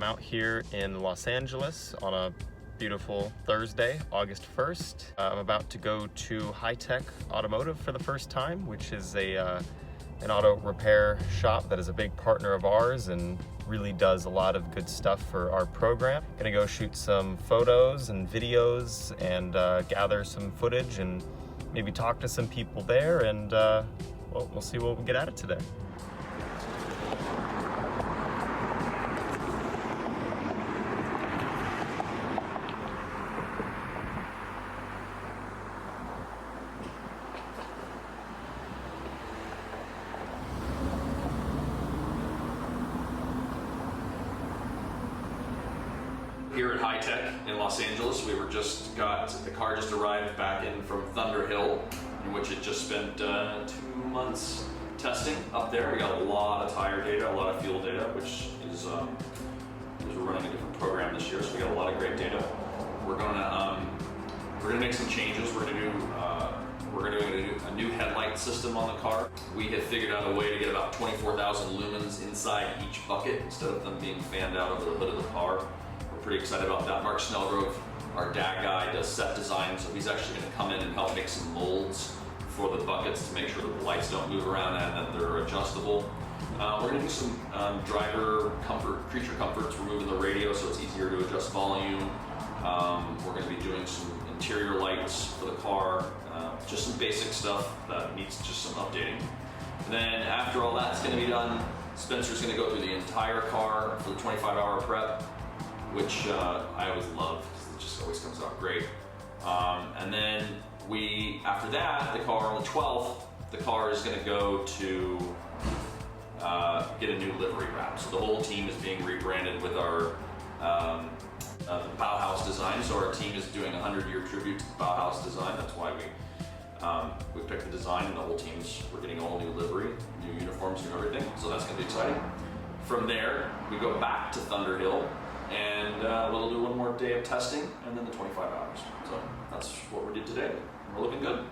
out here in Los Angeles on a beautiful Thursday, August 1st. I'm about to go to Hi-Tech Automotive for the first time, which is an auto repair shop that is a big partner of ours and really does a lot of good stuff for our program. Gonna go shoot some photos and videos and gather some footage and maybe talk to some people there, and well, we'll see what we get out of today. Here at Hi-Tech in Los Angeles, the car just arrived back in from Thunderhill, in which it just spent 2 months testing up there. We got a lot of tire data, a lot of fuel data, which is because we're running a different program this year, so we got a lot of great data. We're gonna make some changes. We're gonna do a new headlight system on the car. We have figured out a way to get about 24,000 lumens inside each bucket instead of them being fanned out over the hood of the car. Pretty excited about that. Mark Snellgrove, our DAG guy, does set design, so he's actually going to come in and help make some molds for the buckets to make sure that the lights don't move around and that they're adjustable. We're going to do some driver comfort, creature comforts. We're moving the radio so it's easier to adjust volume. We're going to be doing some interior lights for the car, just some basic stuff that needs just some updating. And then after all that's going to be done, Spencer's going to go through the entire car for the 25-hour prep, which I always love because it just always comes out great. And then after that, the car on the 12th, the car is going to go to get a new livery wrap. So the whole team is being rebranded with our Bauhaus design. So our team is doing a 100-year tribute to the Bauhaus design. That's why we picked the design, and the whole we're getting all new livery, new uniforms, new everything. So that's going to be exciting. From there, we go back to Thunderhill, and we'll do one more day of testing and then the 25 hours. So that's what we did today. We're looking good.